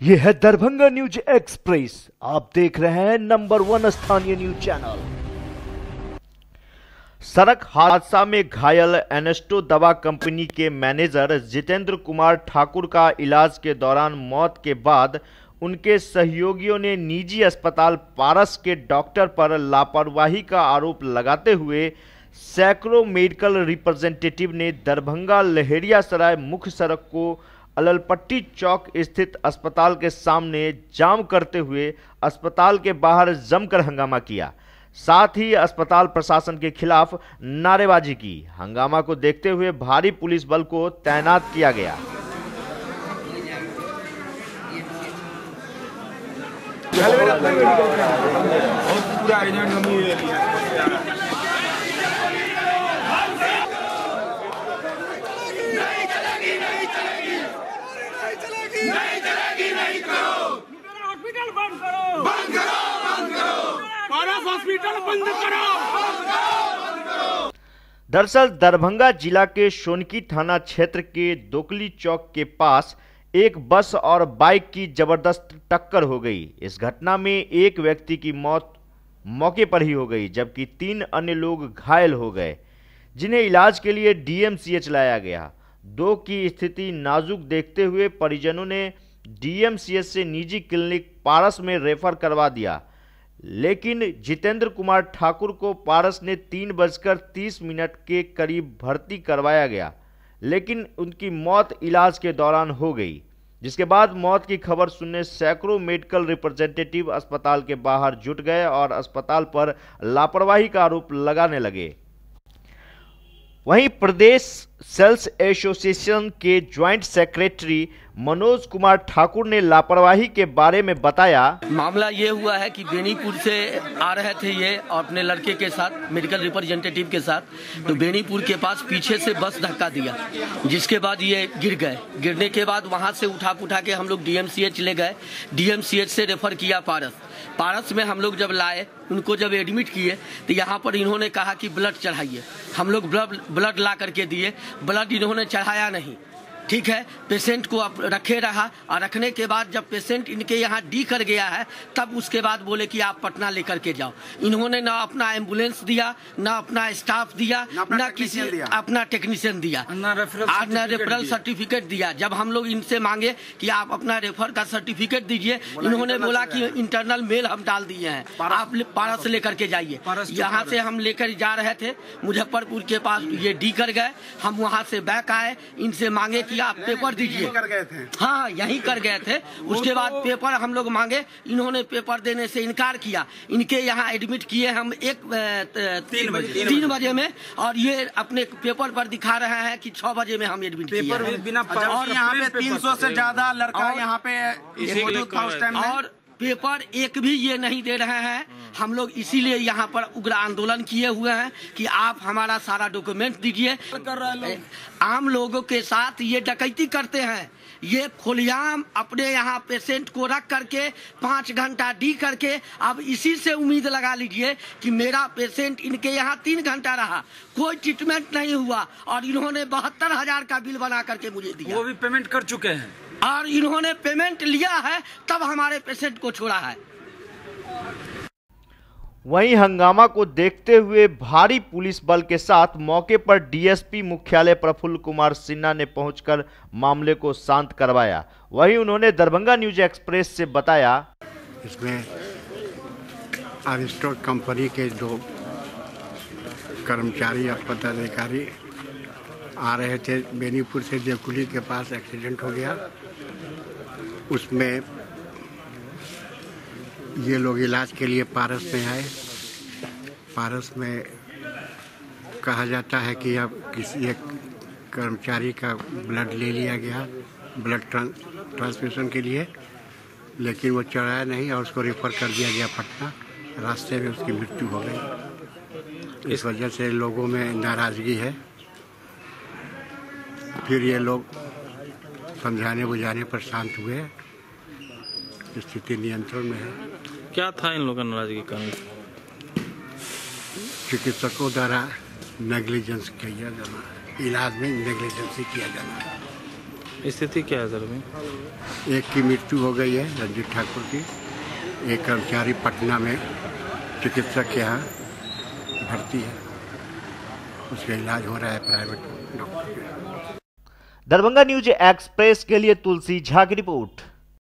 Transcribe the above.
ये है Darbhanga news express. आप देख रहे हैं नंबर 1 स्थानीय न्यूज चैनल। सड़क हादसा में घायल एनेस्टो दवा कंपनी के मैनेजर जितेंद्र कुमार ठाकुर का इलाज के दौरान मौत के बाद उनके सहयोगियों ने निजी अस्पताल पारस के डॉक्टर पर लापरवाही का आरोप लगाते हुए सैकड़ों मेडिकल रिप्रेजेंटेटिव ने दरभंगा लहेरियासराय मुख्य सड़क को अललपट्टी चौक स्थित अस्पताल के सामने जाम करते हुए अस्पताल के बाहर जमकर हंगामा किया। साथ ही अस्पताल प्रशासन के खिलाफ नारेबाजी की। हंगामा को देखते हुए भारी पुलिस बल को तैनात किया गया। हॉस्पिटल बंद करो, बंद करो, बंद करो, पारस हॉस्पिटल बंद करो, बंद करो। दरअसल दरभंगा जिला के सोनकी थाना क्षेत्र के दोकली चौक के पास एक बस और बाइक की जबरदस्त टक्कर हो गई। इस घटना में एक व्यक्ति की मौत मौके पर ही हो गई, जबकि 3 अन्य लोग घायल हो गए, जिन्हें इलाज के लिए डीएमसीएच लाया गया। 2 की स्थिति नाजुक देखते हुए परिजनों ने डीएमसीएच से निजी क्लिनिक पारस में रेफर करवा दिया, लेकिन जितेंद्र कुमार ठाकुर को पारस ने 3:30 के करीब भर्ती करवाया गया, लेकिन उनकी मौत इलाज के दौरान हो गई। जिसके बाद मौत की खबर सुनने सैकड़ों मेडिकल रिप्रेजेंटेटिव अस्पताल के बाहर जुट गए और अस्पताल पर लापरवाही का आरोप लगाने लगे। वहीं प्रदेश सेल्स एसोसिएशन के ज्वाइंट सेक्रेटरी मनोज कुमार ठाकुर ने लापरवाही के बारे में बताया। मामला ये हुआ है कि बेनीपुर से आ रहे थे ये और अपने लड़के के साथ मेडिकल रिप्रेजेंटेटिव के साथ, तो बेनीपुर के पास पीछे से बस धक्का दिया, जिसके बाद ये गिर गए। गिरने के बाद वहाँ से उठा के हम लोग डीएमसीएच ले गए। डीएमसीएच से रेफर किया पारस में हम लोग जब लाए, उनको जब एडमिट किए तो यहाँ पर इन्होंने कहा कि ब्लड चढ़ाइए। हम लोग ब्लड ला करके दिए, ब्लड इन्होंने चढ़ाया नहीं। ठीक है, पेशेंट को अब रखे रहा और रखने के बाद जब पेशेंट इनके यहाँ डी कर गया है, तब उसके बाद बोले कि आप पटना लेकर के जाओ। इन्होंने ना अपना एम्बुलेंस दिया, ना अपना स्टाफ दिया, ना किसी अपना टेक्नीशियन दिया, ना रेफरल सर्टिफिकेट दिया। जब हम लोग इनसे मांगे कि आप अपना रेफर का सर्टिफिकेट दीजिए, इन्होंने बोला कि इंटरनल मेल हम डाल दिए हैं, आप पारस लेकर के जाइए। यहाँ से हम लेकर जा रहे थे मुजफ्फरपुर के पास, ये डी कर गए। हम वहाँ से बैक आए, इनसे मांगे कि आप पेपर दीजिए। कर गए थे, हाँ यहीं कर गए थे। उसके बाद पेपर हम लोग मांगे, इन्होंने पेपर देने से इनकार किया। इनके यहाँ एडमिट किए हम 3 बजे में, और ये अपने पेपर पर दिखा रहे हैं कि 6 बजे में हम एडमिट किए हैं। और यहाँ पे 300 से ज्यादा लड़का यहाँ पे मौजूद था उस टाइम में, और पेपर एक भी ये नहीं दे रहे हैं। हम लोग इसीलिए यहाँ पर उग्र आंदोलन किए हुए हैं कि आप हमारा सारा डॉक्यूमेंट दीजिए। आम लोगों के साथ ये डकैती करते हैं, ये खुलेआम अपने यहाँ पेशेंट को रख करके 5 घंटा डी करके, अब इसी से उम्मीद लगा लीजिए कि मेरा पेशेंट इनके यहाँ 3 घंटा रहा, कोई ट्रीटमेंट नहीं हुआ, और इन्होंने 72,000 का बिल बना करके मुझे दिया। वो भी पेमेंट कर चुके हैं, और इन्होंने पेमेंट लिया है तब हमारे पेशेंट को छोड़ा है। वहीं हंगामा को देखते हुए भारी पुलिस बल के साथ मौके पर डीएसपी मुख्यालय प्रफुल्ल कुमार सिन्हा ने पहुंचकर मामले को शांत करवाया। वहीं उन्होंने दरभंगा न्यूज एक्सप्रेस से बताया, इसमें एनेस्टो कंपनी के 2 कर्मचारी या पदाधिकारी आ रहे थे। बेनीपुर से देवकुली के पास एक्सीडेंट हो गया, उसमें ये लोग इलाज के लिए पारस में आए। पारस में कहा जाता है कि अब किसी एक कर्मचारी का ब्लड ले लिया गया ब्लड ट्रांसफ्यूजन के लिए, लेकिन वो चढ़ाया नहीं और उसको रेफर कर दिया गया पटना। रास्ते में उसकी मृत्यु हो गई। इस वजह से लोगों में नाराज़गी है। फिर ये लोग समझाने बुझाने पर शांत हुए, स्थिति नियंत्रण में है। क्या था इन लोगों का नाराजगी का? चिकित्सकों द्वारा नेग्लिजेंस किया जाना, इलाज में नेग्लिजेंसी किया जाना। स्थिति क्या है सर अभी? एक की मृत्यु हो गई है, रंजीत ठाकुर की। एक कर्मचारी पटना में चिकित्सक के यहाँ भर्ती है, उसका इलाज हो रहा है प्राइवेट डॉक्टर के। दरभंगा न्यूज एक्सप्रेस के लिए तुलसी झा की रिपोर्ट।